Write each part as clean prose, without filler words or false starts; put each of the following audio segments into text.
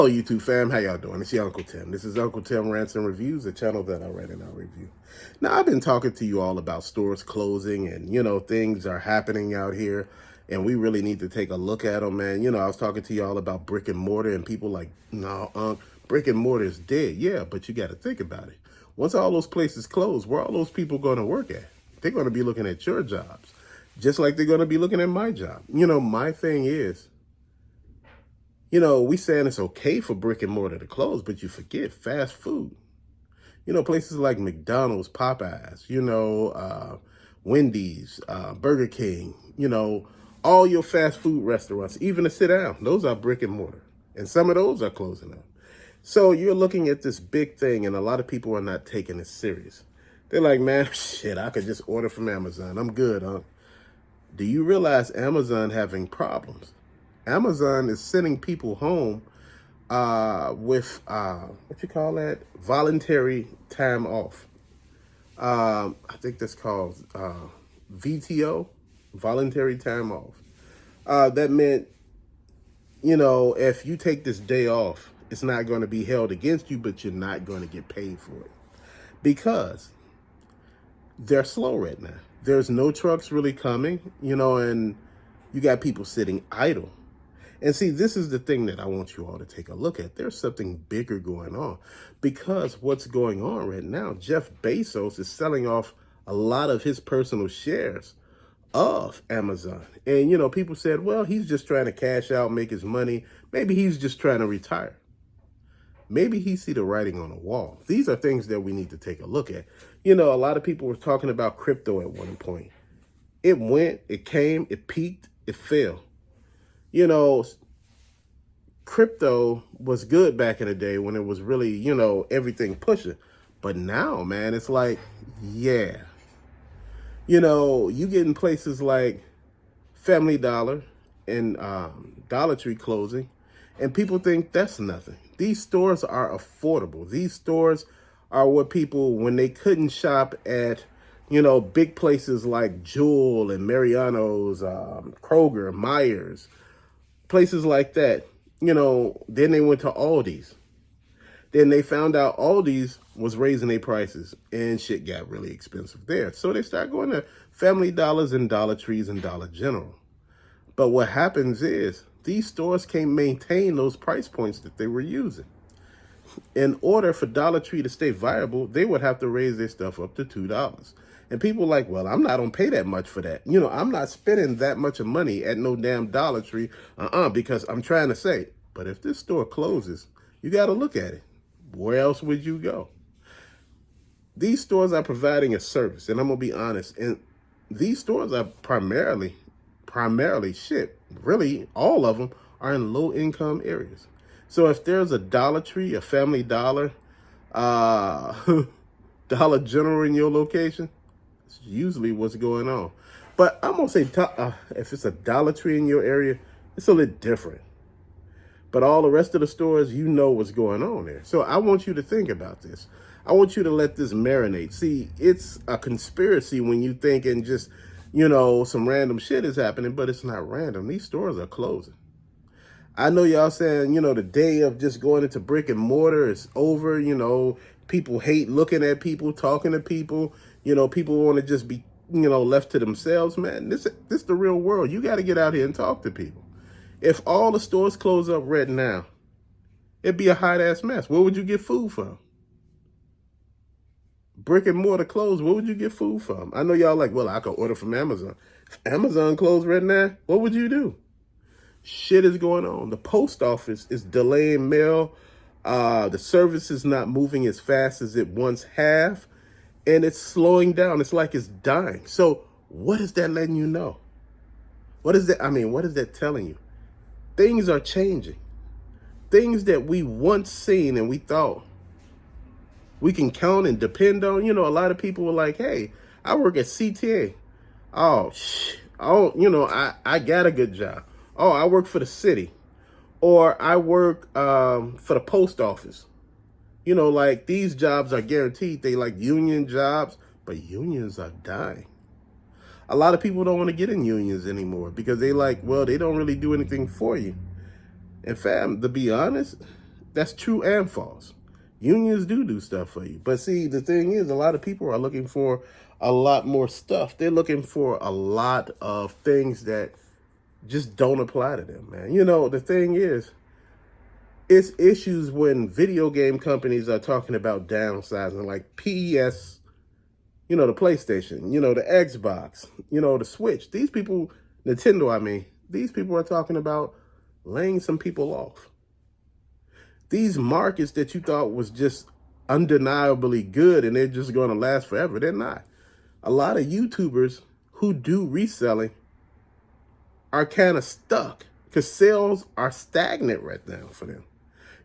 Hello, YouTube fam. How y'all doing? It's your Uncle Tim. This is Uncle Tim Rants and Reviews, a channel that I write and I review. Now, I've been talking to you all about stores closing and, things are happening out here and we really need to take a look at them, man. I was talking to y'all about brick and mortar and people like, no, brick and mortar is dead. Yeah, but you got to think about it. Once all those places close, where are all those people going to work at? They're going to be looking at your jobs, just like they're going to be looking at my job. My thing is, we saying it's okay for brick and mortar to close, but you forget fast food. Places like McDonald's, Popeyes, Wendy's, Burger King, all your fast food restaurants, even to sit down, those are brick and mortar. And some of those are closing up. So you're looking at this big thing and a lot of people are not taking it serious. They're like, man, shit, I could just order from Amazon. I'm good, huh? Do you realize Amazon having problems? Amazon is sending people home with what you call that? Voluntary time off. I think that's called VTO, voluntary time off. That meant, if you take this day off, it's not going to be held against you, but you're not going to get paid for it because they're slow right now. There's no trucks really coming, and you got people sitting idle. And see, this is the thing that I want you all to take a look at. There's something bigger going on because what's going on right now, Jeff Bezos is selling off a lot of his personal shares of Amazon. And, people said, well, he's just trying to cash out, make his money. Maybe he's just trying to retire. Maybe he see the writing on the wall. These are things that we need to take a look at. A lot of people were talking about crypto at one point. It went, it came, it peaked, it fell. Crypto was good back in the day when it was really, everything pushing. But now, man, it's like, yeah. You get in places like Family Dollar and Dollar Tree closing, and people think that's nothing. These stores are affordable. These stores are what people, when they couldn't shop at, big places like Jewel and Mariano's, Kroger, Myers, places like that, then they went to Aldi's. Then they found out Aldi's was raising their prices and shit got really expensive there. So they start going to Family Dollars and Dollar Trees and Dollar General. But what happens is these stores can't maintain those price points that they were using. In order for Dollar Tree to stay viable, they would have to raise their stuff up to $2. And people are like, well, I'm not going to pay that much for that. I'm not spending that much of money at no damn Dollar Tree, because I'm trying to say, but if this store closes, you got to look at it. Where else would you go? These stores are providing a service, and I'm going to be honest, and these stores are primarily shit. Really, all of them are in low-income areas. So if there's a Dollar Tree, a Family Dollar, Dollar General in your location, it's usually what's going on. But I'm going to say if it's a Dollar Tree in your area, it's a little different. But all the rest of the stores, you know what's going on there. So I want you to think about this. I want you to let this marinate. See, it's a conspiracy when you think and just, some random shit is happening, but it's not random. These stores are closing. I know y'all saying, the day of just going into brick and mortar is over. People hate looking at people, talking to people. People want to just be, left to themselves, man. This is the real world. You got to get out here and talk to people. If all the stores close up right now, it'd be a hot-ass mess. Where would you get food from? Brick and mortar closed, where would you get food from? I know y'all like, well, I could order from Amazon. If Amazon closed right now, what would you do? Shit is going on. The post office is delaying mail. The service is not moving as fast as it once have. And it's slowing down. It's like it's dying. So what is that letting you know? What is that telling you? Things are changing. Things that we once seen and we thought we can count and depend on. A lot of people were like, hey, I work at CTA. Oh, I got a good job. Oh, I work for the city. Or I work for the post office. Like these jobs are guaranteed. They like union jobs, but unions are dying. A lot of people don't want to get in unions anymore because they like, well, they don't really do anything for you. And fam, to be honest, That's true and false. Unions do stuff for you. But see, the thing is, a lot of people are looking for a lot more stuff. They're looking for a lot of things that just don't apply to them, man. The thing is, it's issues when video game companies are talking about downsizing, like PES, the PlayStation, the Xbox, the Switch. These people, Nintendo, I mean, these people are talking about laying some people off. These markets that you thought was just undeniably good and they're just going to last forever, they're not. A lot of YouTubers who do reselling are kind of stuck because sales are stagnant right now for them.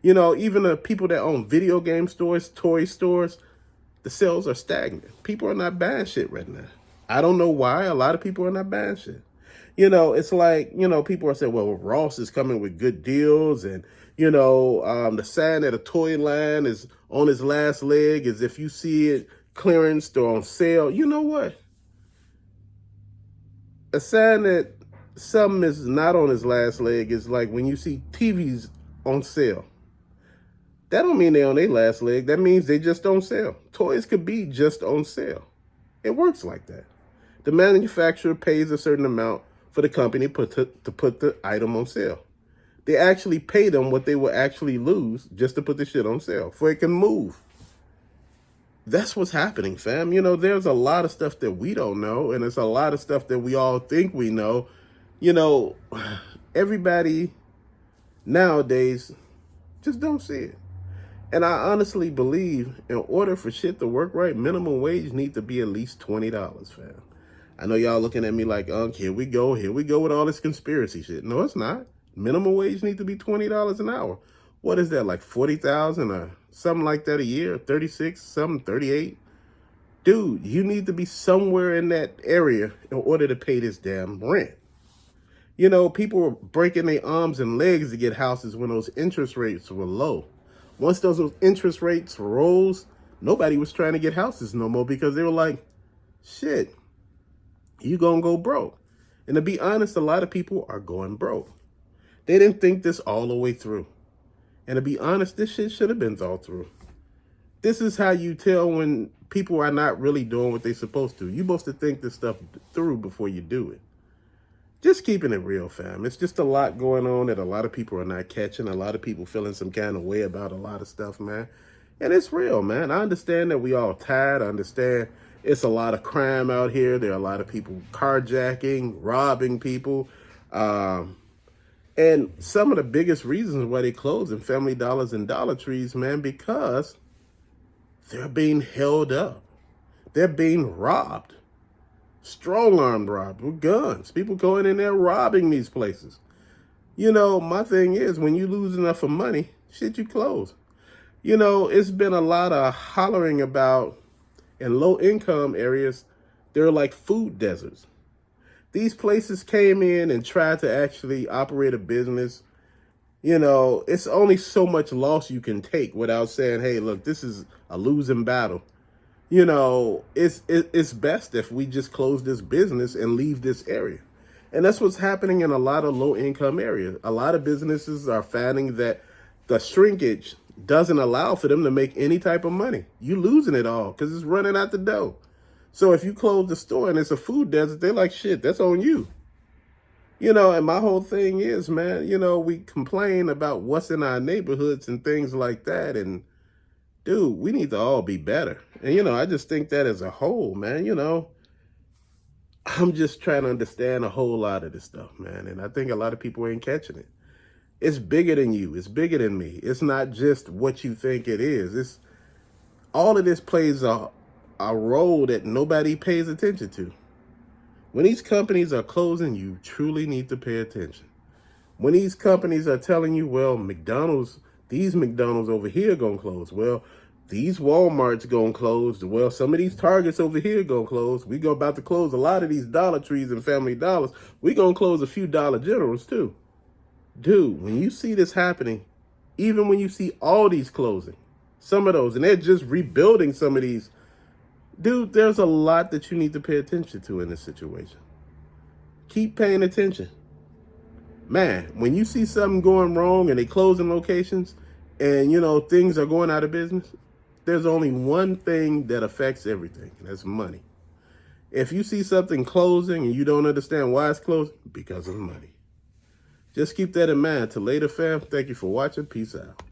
Even the people that own video game stores, toy stores, the sales are stagnant. People are not buying shit right now. I don't know why. A lot of people are not buying shit. It's like, people are saying, well, Ross is coming with good deals. And, the sign that a toy line is on his last leg is if you see it clearanced or on sale. You know what? A sign that something is not on his last leg is like when you see TVs on sale. That don't mean they're on their last leg. That means they just don't sell. Toys could be just on sale. It works like that. The manufacturer pays a certain amount for the company to put the item on sale. They actually pay them what they will actually lose just to put the shit on sale, for it can move. That's what's happening, fam. There's a lot of stuff that we don't know, and it's a lot of stuff that we all think we know. Everybody nowadays just don't see it. And I honestly believe in order for shit to work right, minimum wage need to be at least $20, fam. I know y'all looking at me like, here we go with all this conspiracy shit. No, it's not. Minimum wage need to be $20 an hour. What is that, like 40,000 or something like that a year? 36, something, 38? Dude, you need to be somewhere in that area in order to pay this damn rent. People were breaking their arms and legs to get houses when those interest rates were low. Once those interest rates rose, nobody was trying to get houses no more because they were like, shit, you gonna go broke. And to be honest, a lot of people are going broke. They didn't think this all the way through. And to be honest, this shit should have been thought through. This is how you tell when people are not really doing what they're supposed to. You're supposed to think this stuff through before you do it. Just keeping it real, fam. It's just a lot going on that a lot of people are not catching. A lot of people feeling some kind of way about a lot of stuff, man. And it's real, man. I understand that we all tired. I understand it's a lot of crime out here. There are a lot of people carjacking, robbing people. And some of the biggest reasons why they closing Family Dollars and Dollar Trees, man, because they're being held up. They're being robbed. Strong-armed robbed with guns. People going in there robbing these places. My thing is, when you lose enough of money, shit, you close. It's been a lot of hollering about in low-income areas, they're like food deserts. These places came in and tried to actually operate a business. It's only so much loss you can take without saying, hey, look, this is a losing battle. It's best if we just close this business and leave this area. And that's what's happening in a lot of low-income areas. A lot of businesses are finding that the shrinkage doesn't allow for them to make any type of money. You're losing it all because it's running out the dough. So if you close the store and it's a food desert, they're like, shit, that's on you. And my whole thing is, man, we complain about what's in our neighborhoods and things like that. And dude, we need to all be better. And, I just think that as a whole, man, I'm just trying to understand a whole lot of this stuff, man. And I think a lot of people ain't catching it. It's bigger than you. It's bigger than me. It's not just what you think it is. It's all of this plays a role that nobody pays attention to. When these companies are closing, you truly need to pay attention. When these companies are telling you, well, these McDonald's over here gonna close. Well, these Walmarts gonna close. Well, some of these Targets over here gonna close. We about to close a lot of these Dollar Trees and Family Dollars. We gonna close a few Dollar Generals too. Dude, when you see this happening, even when you see all these closing, some of those, and they're just rebuilding some of these, dude, there's a lot that you need to pay attention to in this situation. Keep paying attention. Man, when you see something going wrong and they closing locations, and, things are going out of business, there's only one thing that affects everything, and that's money. If you see something closing and you don't understand why it's closing, because of money. Just keep that in mind. Till later, fam. Thank you for watching. Peace out.